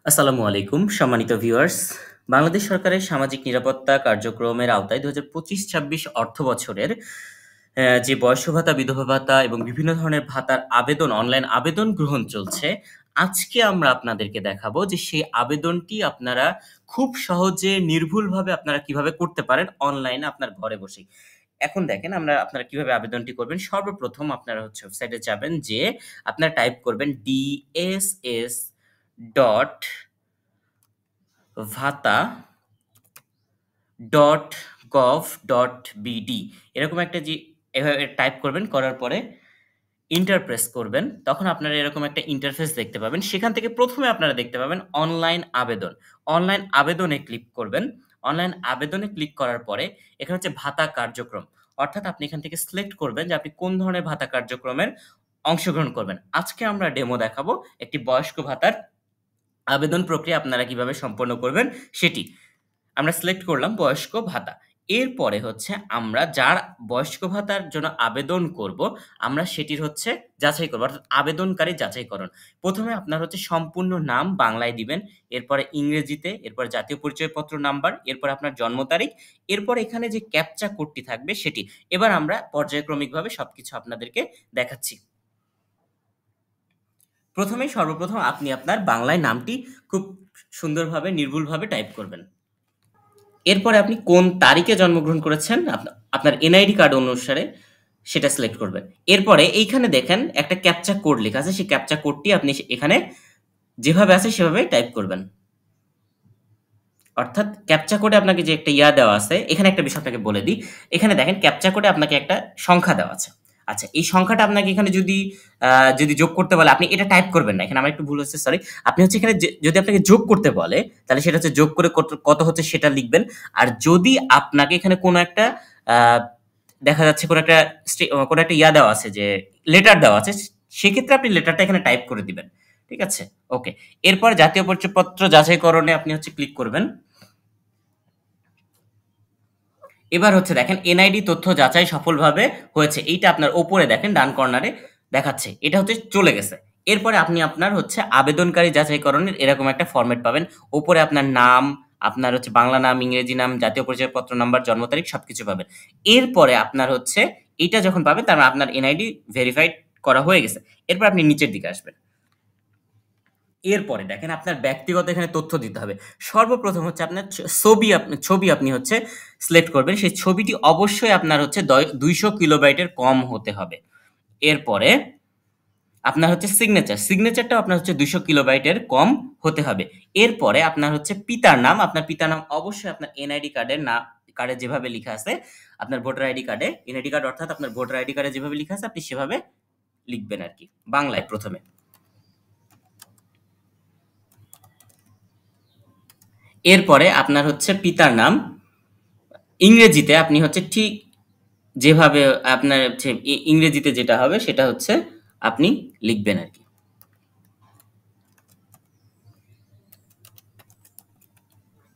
আসসালামু আলাইকুম সম্মানিত ভিউয়ার্স। বাংলাদেশ সরকারের সামাজিক নিরাপত্তা কার্যক্রমের আওতায় ২০২৫-২৬ অর্থবছরের যে বয়স্ক ভাতা, বিধবা ভাতা এবং বিভিন্ন ধরনের ভাতার অনলাইন আবেদন গ্রহণ চলছে। আজকে আমরা আপনাদেরকে দেখাবো যে সেই আবেদনটি আপনারা খুব সহজে নির্ভুলভাবে আপনারা কিভাবে করতে পারেন অনলাইনে আপনার ঘরে বসেই। এখন দেখেন আপনারা কিভাবে আবেদনটি করবেন। সর্বপ্রথম আপনারা ওয়েবসাইটে যাবেন, যেয়ে আপনারা টাইপ করবেন DSS ডট ভাতা ডট গভ ডট বিডি, এরকম একটা যে এভাবে টাইপ করবেন, করার পরে ইন্টার প্রেস করবেন, তখন আপনারা এরকম একটা ইন্টারফেস দেখতে পাবেন। সেখান থেকে প্রথমে আপনারা দেখতে পাবেন অনলাইন আবেদন। অনলাইন আবেদনে ক্লিক করবেন। অনলাইন আবেদনে ক্লিক করার পরে এখানে হচ্ছে ভাতা কার্যক্রম, অর্থাৎ আপনি এখান থেকে সিলেক্ট করবেন যে আপনি কোন ধরনের ভাতা কার্যক্রমের অংশগ্রহণ করবেন। আজকে আমরা ডেমো দেখাবো একটি বয়স্ক ভাতার আবেদন প্রক্রিয়া আপনারা কিভাবে সম্পন্ন করবেন সেটি। আমরা সিলেক্ট করলাম বয়স্ক ভাতা। এরপরে হচ্ছে আমরা যার বয়স্ক ভাতার জন্য আবেদন করব, আমরা সেটির হচ্ছে যাচাই করব, অর্থাৎ আবেদনকারী যাচাইকরণ। প্রথমে আপনার হচ্ছে সম্পূর্ণ নাম বাংলায় দিবেন, এরপরে ইংরেজিতে, এরপরে জাতীয় পরিচয়পত্র নাম্বার, এরপরে আপনার জন্ম তারিখ, এরপর এখানে যে ক্যাপচা কোডটি থাকবে সেটি। এবার আমরা পর্যায়ক্রমিকভাবে সবকিছু আপনাদেরকে দেখাচ্ছি। সর্বপ্রথম আপনি আপনার বাংলায় নামটি খুব সুন্দরভাবে নির্ভুলভাবে টাইপ করবেন। এরপরে আপনি কোন তারিখে জন্মগ্রহণ করেছেন আপনার এনআইডি কার্ড অনুসারে সেটা সিলেক্ট করবেন। এরপরে এইখানে দেখেন একটা ক্যাপচা কোড লেখা আছে, সেই ক্যাপচা কোডটি আপনি এখানে যেভাবে আছে সেভাবে টাইপ করবেন। অর্থাৎ ক্যাপচা কোডে আপনাকে যে একটা দেওয়া আছে, এখানে একটা বিষয় আপনাকে বলে দিই। এখানে দেখেন ক্যাপচা কোডে আপনাকে একটা সংখ্যা দেওয়া আছে। আচ্ছা, এই সংখ্যাটা আপনাকে এখানে যদি যোগ করতে বলে, আপনি এটা টাইপ করবেন না। এখানে আমার একটু ভুল হচ্ছে, সরি। আপনি হচ্ছে এখানে যদি আপনাকে যোগ করতে বলে, তাহলে সেটা হচ্ছে যোগ করে কত হচ্ছে সেটা লিখবেন। আর যদি আপনাকে এখানে কোনো একটা দেখা যাচ্ছে কোনো একটা দেওয়া আছে, যে লেটার দেওয়া আছে, সেক্ষেত্রে আপনি লেটারটা এখানে টাইপ করে দিবেন। ঠিক আছে, ওকে। এরপর জাতীয় পরিচয়পত্র যাচাইকরণে আপনি হচ্ছে ক্লিক করবেন। এবার হচ্ছে দেখেন এনআইডি তথ্য যাচাই সফলভাবে হয়েছে, এইটা আপনার ওপরে দেখেন ডান কর্নারে দেখাচ্ছে, এটা হচ্ছে চলে গেছে। এরপরে আপনি আপনার হচ্ছে আবেদনকারী যাচাইকরণের এরকম একটা ফরম্যাট পাবেন। ওপরে আপনার নাম, আপনার হচ্ছে বাংলা নাম, ইংরেজি নাম, জাতীয় পরিচয়পত্র নাম্বার, জন্ম তারিখ সবকিছু পাবেন। এরপরে আপনার হচ্ছে এইটা যখন পাবেন, তার মানে আপনার এনআইডি ভেরিফাইড করা হয়ে গেছে। এরপর আপনি নিচের দিকে আসবেন। এরপরে দেখেন আপনার ব্যক্তিগত এখানে তথ্য দিতে হবে। সর্বপ্রথম হচ্ছে আপনার ছবি আপনি হচ্ছে সিলেক্ট করবেন। সেই ছবিটি অবশ্যই আপনার হচ্ছে 200 কিলোবাইটের কম হতে হবে। এরপরে আপনার হচ্ছে সিগনেচারটাও আপনার হচ্ছে 200 কিলোবাইটের কম হতে হবে। এরপরে আপনার হচ্ছে আপনার পিতার নাম অবশ্যই আপনার এনআইডি কার্ডে যেভাবে লেখা আছে, আপনার ভোটার আইডি কার্ডে, এনআইডি কার্ড অর্থাৎ আপনার ভোটার আইডি কার্ডে যেভাবে লেখা আছে আপনি সেভাবে লিখবেন আর কি, বাংলায় প্রথমে। এরপরে আপনার হচ্ছে পিতার নাম ইংরেজিতে আপনি হচ্ছে ঠিক যেভাবে আপনার হচ্ছে ইংরেজিতে যেটা হবে সেটা হচ্ছে আপনি লিখবেন আর কি।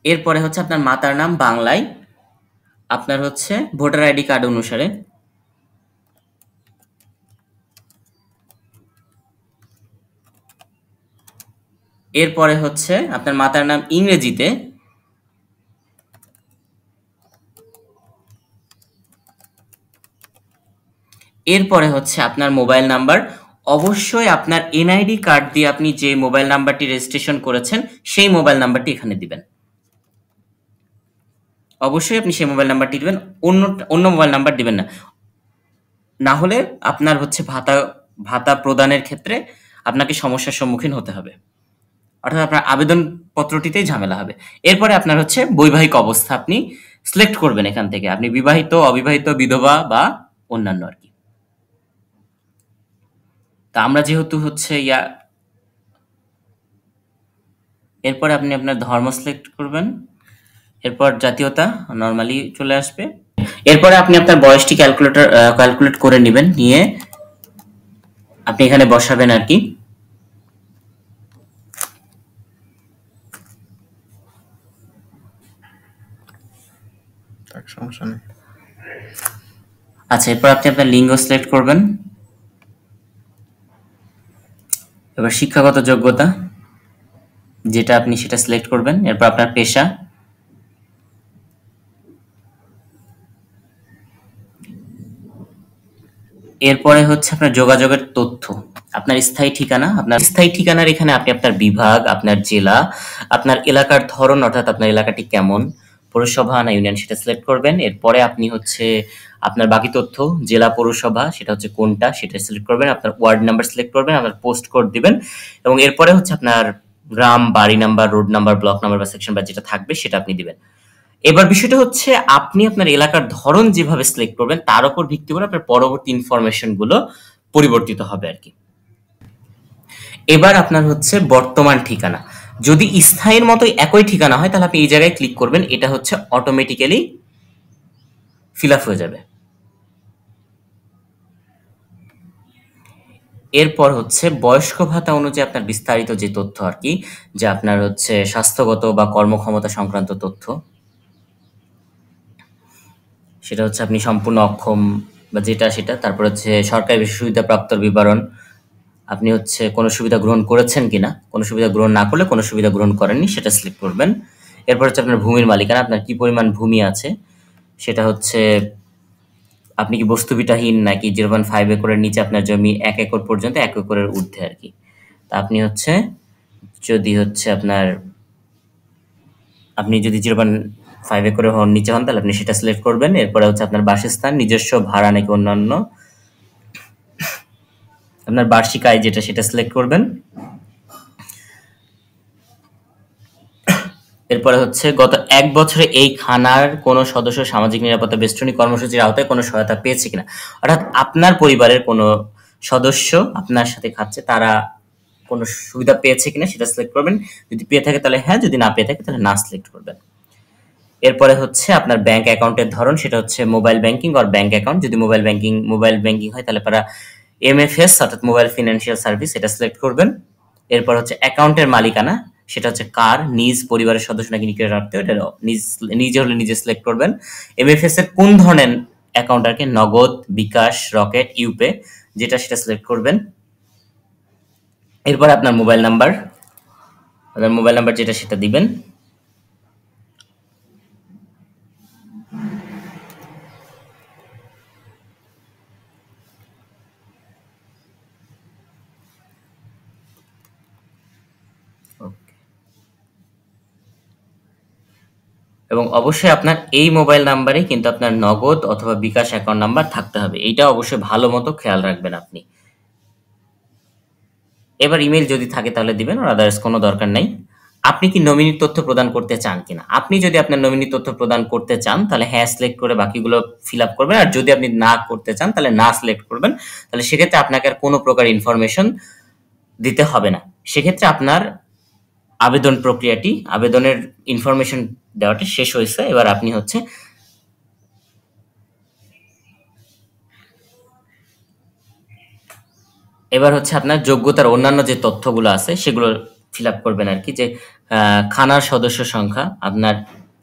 এরপরে হচ্ছে আপনার মাতার নাম বাংলায়, আপনার হচ্ছে ভোটার আইডি কার্ড অনুসারে। এরপরে হচ্ছে আপনার মাতার নাম ইংরেজিতে, এরপরে হচ্ছে আপনার মোবাইল নাম্বার। অবশ্যই আপনার এনআইডি কার্ড দিয়ে আপনি যে মোবাইল নাম্বারটি রেজিস্ট্রেশন করেছেন সেই মোবাইল নাম্বারটি এখানে দিবেন। অবশ্যই আপনি সেই মোবাইল নাম্বারটি দিবেন, অন্য মোবাইল নাম্বার দিবেন না। না হলে আপনার হচ্ছে ভাতা প্রদানের ক্ষেত্রে আপনাকে সমস্যার সম্মুখীন হতে হবে, অর্থাৎ আপনার আবেদন পত্রটিতেই ঝামেলা হবে। এরপরে আপনার হচ্ছে বৈবাহিক অবস্থা আপনি সিলেক্ট করবেন এখান থেকে, আপনি বিবাহিত, অবিবাহিত, বিধবা বা অন্যান্য আর কি। তা আমরা যেহেতু হচ্ছে এরপরে আপনি আপনার ধর্ম সিলেক্ট করবেন। এরপর জাতীয়তা নরমালি চলে আসবে। এরপরে আপনি আপনার বয়সটি ক্যালকুলেট করে নেবেন, নিয়ে আপনি এখানে বসাবেন আর কি। সমস্যা নেই। আচ্ছা, এরপর আপনি আপনার লিঙ্গ সিলেক্ট করবেন। এবার শিক্ষাগত যোগ্যতা, যেটা আপনি সেটা সিলেক্ট করবেন। এরপর আপনার পেশা, এরপরে হচ্ছে আপনার যোগাযোগের তথ্য, আপনার স্থায়ী ঠিকানা, আপনার স্থায়ী ঠিকানার এখানে আপনি আপনার বিভাগ, আপনার জেলা, আপনার এলাকার ধরন অর্থাৎ আপনার এলাকাটি কেমন, পৌরসভা না ইউনিয়ন সেটা সিলেক্ট করবেন। এরপরে আপনি হচ্ছে আপনার বাকি তথ্য, জেলা পৌরসভা সেটা হচ্ছে কোনটা সেটা সিলেক্ট করবেন, আপনার ওয়ার্ড নাম্বার সিলেক্ট করবেন, আপনার পোস্ট কোড দিবেন এবং এরপরে হচ্ছে আপনার গ্রাম, বাড়ি number, road number, block number বা সেকশন বা যেটা থাকবে সেটা আপনি দিবেন। এবার বিষয়টা হচ্ছে আপনি আপনার এলাকার ধরন যেভাবে সিলেক্ট করবেন তার উপর ভিত্তি করে আপনার পরবর্তী ইনফরমেশন গুলো পরিবর্তিত হবে আর কি। এবার আপনার হচ্ছে বর্তমান ঠিকানা, যদি স্থায়ীর মতো একই ঠিকানা হয় তাহলে আপনি এই জায়গায় ক্লিক করবেন, এটা হচ্ছে অটোমেটিক্যালি ফিল আপ হয়ে যাবে। এরপর হচ্ছে বয়স্ক ভাতা অনুযায়ী আপনার বিস্তারিত যে তথ্য আর কি, যে আপনার হচ্ছে স্বাস্থ্যগত বা কর্মক্ষমতা সংক্রান্ত তথ্য, সেটা হচ্ছে আপনি সম্পূর্ণ অক্ষম বা যেটা সেটা। তারপর হচ্ছে সরকারি বেশি সুবিধা প্রাপ্তর বিবরণ, আপনি হচ্ছে কোনো সুবিধা গ্রহণ করেছেন কিনা, কোনো সুবিধা গ্রহণ না করলে কোনো সুবিধা গ্রহণ করেননি সেটা সিলেক্ট করবেন। এরপর হচ্ছে আপনার ভূমির মালিকানা, আপনার কি পরিমাণ ভূমি আছে, সেটা হচ্ছে আপনি কি বস্তুবিটাহীন নাকি 0.5 একরের নিচে আপনার জমি, 1 একর পর্যন্ত 1 একরের ঊর্ধ্বে আর কি। তা আপনি হচ্ছে যদি হচ্ছে আপনি যদি 0.5 একরের নিচে হন তাহলে আপনি সেটা সিলেক্ট করবেন। এরপরে হচ্ছে আপনার বাসস্থান, নিজস্ব ভাড়া নাকি অন্যান্য, আপনার বার্ষিক আয় যেটা সেটা সিলেক্ট করবেন। এরপরে হচ্ছে গত 1 বছরে এই খানার কোনো সদস্য সামাজিক নিরাপত্তা বেষ্টনী কর্মসূচির আওতায় কোনো সহায়তা পেয়েছে কিনা, অর্থাৎ আপনার পরিবারের কোনো সদস্য আপনার সাথে খাচ্ছে তারা কোনো সুবিধা পেয়েছে কিনা সেটা সিলেক্ট করবেন। যদি পেয়ে থাকে তাহলে হ্যাঁ, যদি না পেয়ে থাকে তাহলে না সিলেক্ট করবেন। এরপরে হচ্ছে আপনার ব্যাংক অ্যাকাউন্টের ধরন, সেটা হচ্ছে মোবাইল ব্যাংকিং আর ব্যাংক অ্যাকাউন্ট। যদি মোবাইল ব্যাংকিং হয় তাহলে আপনারা এমএফএস অর্থাৎ মোবাইল ফিনান্সিয়াল সার্ভিস এটা সিলেক্ট করবেন। এরপর হচ্ছে অ্যাকাউন্টের মালিকানা, সেটা হচ্ছে কার, নিজ পরিবারের সদস্য নাকি নিকটের আত্মীয়, এটা নিজে হলে নিজে সিলেক্ট করবেন। এমএফএস এর কোন ধরনের অ্যাকাউন্ট আর কি, নগদ, বিকাশ, রকেট, ইউপে যেটা সেটা সিলেক্ট করবেন। এরপর আপনার মোবাইল নাম্বার যেটা সেটা দিবেন। এবং অবশ্যই আপনার এই মোবাইল নাম্বারে কিন্তু আপনার নগদ অথবা বিকাশ অ্যাকাউন্ট নাম্বার থাকতে হবে, এইটা অবশ্যই ভালো মতো খেয়াল রাখবেন আপনি। এবার ইমেল যদি থাকে তাহলে দিবেন, আর আদার্স কোনো দরকার নাই। আপনি কি নমিনির তথ্য প্রদান করতে চান কিনা, আপনি যদি আপনার নমিনির তথ্য প্রদান করতে চান তাহলে হ্যাঁ সিলেক্ট করে বাকিগুলো ফিল আপ করবেন, আর যদি আপনি না করতে চান তাহলে না সিলেক্ট করবেন। তাহলে সেক্ষেত্রে আপনাকে আর কোনো প্রকার ইনফরমেশন দিতে হবে না। সেক্ষেত্রে আপনার আবেদনের ইনফরমেশন দেওয়াটা শেষ হয়েছে। এবার আপনি হচ্ছে আপনার যোগ্যতার অন্যান্য যে তথ্যগুলো আছে সেগুলো ফিল আপ করবেন আর কি, যে খানার সদস্য সংখ্যা আপনার,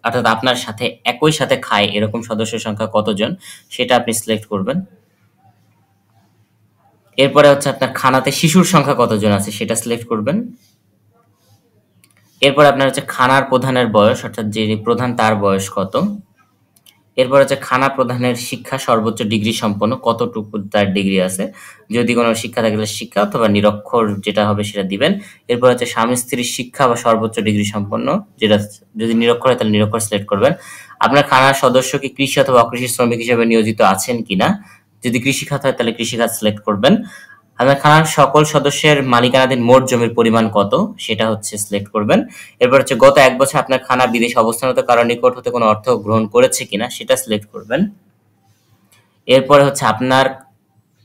অর্থাৎ আপনার সাথে একই সাথে খায় এরকম সদস্য সংখ্যা কতজন সেটা আপনি সিলেক্ট করবেন। এরপরে হচ্ছে আপনার খানাতে শিশুর সংখ্যা কতজন আছে সেটা সিলেক্ট করবেন। এরপর আপনার হচ্ছে খানার প্রধানের বয়স, অর্থাৎ যিনি প্রধান তার বয়স কত। এরপর হচ্ছে খানা প্রধানের শিক্ষা সর্বোচ্চ ডিগ্রি সম্পন্ন, কতটুকু তার ডিগ্রি আছে, যদি কোনো শিক্ষা থাকে তাহলে শিক্ষা অথবা নিরক্ষর যেটা হবে সেটা দিবেন। এরপর হচ্ছে স্বামী স্ত্রীর শিক্ষা বা সর্বোচ্চ ডিগ্রি সম্পন্ন, যেটা যদি নিরক্ষর হয় তাহলে নিরক্ষর সিলেক্ট করবেন। আপনার খানার সদস্য কি কৃষি অথবা অকৃষি শ্রমিক হিসেবে নিয়োজিত আছেন কিনা, যদি কৃষি খাত হয় তাহলে কৃষি খাত সিলেক্ট করবেন। আপনার খানার সকল সদস্যের মালিকানাধীন মোট জমির পরিমাণ কত সেটা হচ্ছে সিলেক্ট করবেন। এরপর হচ্ছে গত 1 বছর আপনার খানা বিদেশে অবস্থানরত কারো নিকট হতে কোনো অর্থ গ্রহণ করেছে কিনা সেটা সিলেক্ট করবেন। এরপরে হচ্ছে আপনার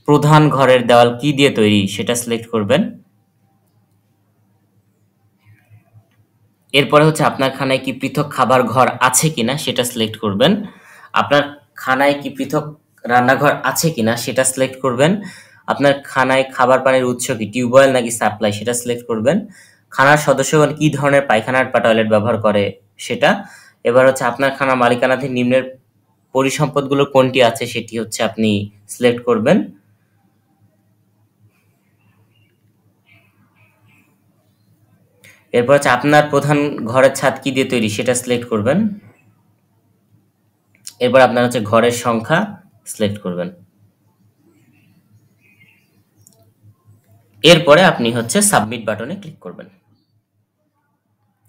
প্রধান ঘরের দেওয়াল কি দিয়ে তৈরি সেটা সিলেক্ট করবেন। এরপরে হচ্ছে আপনার খানায় কি পৃথক খাবার ঘর আছে কিনা সেটা সিলেক্ট করবেন। আপনার খানায় কি পৃথক রান্নাঘর আছে কিনা সেটা সিলেক্ট করবেন। আপনার খানায় খাবার পানির উৎস কি, টিউবওয়েল নাকি সাপ্লাই সেটা সিলেক্ট করবেন। খানার সদস্যগণ কি ধরনের পায়খানার বা টয়লেট ব্যবহার করে সেটা। এবার হচ্ছে আপনার খানা মালিকানাধীন নিম্নের পরিসম্পদগুলো কোনটি আছে সেটি হচ্ছে আপনি সিলেক্ট করবেন। এরপর হচ্ছে আপনার প্রধান ঘরের ছাদ কি দিয়ে তৈরি সেটা সিলেক্ট করবেন। এরপর আপনার হচ্ছে ঘরের সংখ্যা সিলেক্ট করবেন। এরপরে আপনি হচ্ছে সাবমিট বাটনে ক্লিক করবেন।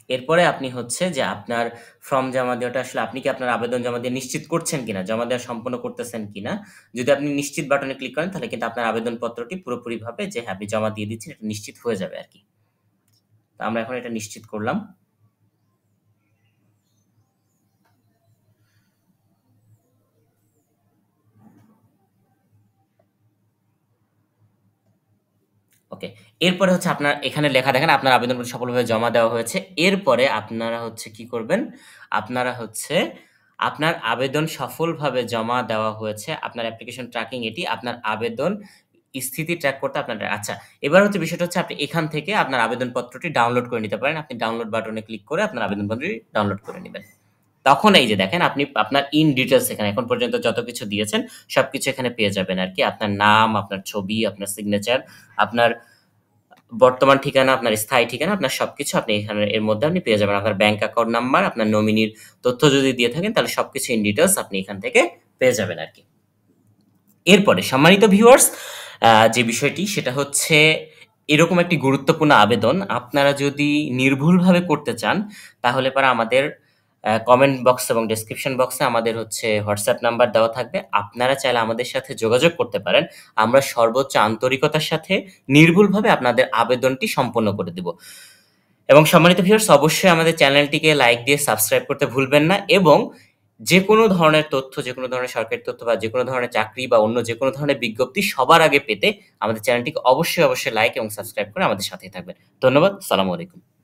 এরপরে আপনি হচ্ছে যে আপনার ফর্ম জমা দেওয়াটা আসলে আপনি কি আপনার আবেদন জমা দিয়ে নিশ্চিত করছেন কিনা, জমা দেওয়া সম্পন্ন করতেছেন কিনা। যদি আপনি নিশ্চিত বাটনে ক্লিক করেন তাহলে কিন্তু আপনার আবেদনপত্রটি পুরোপুরিভাবে যে হ্যাঁ আপনি জমা দিয়ে দিচ্ছেন এটা নিশ্চিত হয়ে যাবে আরকি। তো আমরা এখন এটা নিশ্চিত করলাম। ওকে। এরপরে হচ্ছে আপনার এখানে লেখা দেখেন আপনার আবেদনপত্র সফলভাবে জমা দেওয়া হয়েছে। এরপরে আপনারা হচ্ছে কি করবেন? আপনারা হচ্ছে আপনার আবেদন সফলভাবে জমা দেওয়া হয়েছে। আপনার অ্যাপ্লিকেশন ট্র্যাকিং এটি আপনার আবেদন স্থিতি ট্র্যাক করতে আপনার আচ্ছা, এবার হচ্ছে বিষয়টা হচ্ছে আপনি এখান থেকে আপনার আবেদনপত্রটি ডাউনলোড করে নিতে পারেন। আপনি ডাউনলোড বাটনে ক্লিক করে আপনার আবেদনপত্রটি ডাউনলোড করে নিবেন। তখন এই যে দেখেন আপনি আপনার ইন ডিটেইলস এখানে এখন পর্যন্ত যত কিছু দিয়েছেন সবকিছু এখানে পেয়ে যাবেন আরকি। আপনার নাম, আপনার ছবি, আপনার সিগনেচার, আপনার বর্তমান ঠিকানা, আপনার স্থায়ী ঠিকানা, আপনার সবকিছু আপনি এখানে এর মধ্যে আপনি পেয়ে যাবেন। আপনার ব্যাংক অ্যাকাউন্ট নাম্বার, আপনার নমিনির তথ্য যদি দিয়ে থাকেন তাহলে সবকিছু ইন ডিটেইলস আপনি এখান থেকে পেয়ে যাবেন আরকি। এরপরে সম্মানিত ভিউয়ার্স যে বিষয়টি সেটা হচ্ছে এরকম একটি গুরুত্বপূর্ণ আবেদন আপনারা যদি নির্ভুলভাবে করতে চান তাহলে পরে আমাদের কমেন্ট বক্স এবং ডেসক্রিপশন বক্সে আমাদের হচ্ছে হোয়াটসঅ্যাপ নাম্বার দেওয়া থাকবে। আপনারা চাইলে আমাদের সাথে যোগাযোগ করতে পারেন। আমরা সর্বোচ্চ আন্তরিকতার সাথে নির্ভুলভাবে আপনাদের আবেদনটি সম্পন্ন করে দিব। এবং সম্মানিত ভিউয়ার্স অবশ্যই আমাদের চ্যানেলটিকে লাইক দিয়ে সাবস্ক্রাইব করতে ভুলবেন না এবং যেকোনো ধরনের তথ্য, যেকোনো ধরনের সরকারি তথ্য বা যেকোনো ধরনের চাকরি বা অন্য যেকোনো ধরনের বিজ্ঞপ্তি সবার আগে পেতে আমাদের চ্যানেলটিকে অবশ্যই লাইক এবং সাবস্ক্রাইব করে আমাদের সাথেই থাকবেন। ধন্যবাদ। আসসালামু আলাইকুম।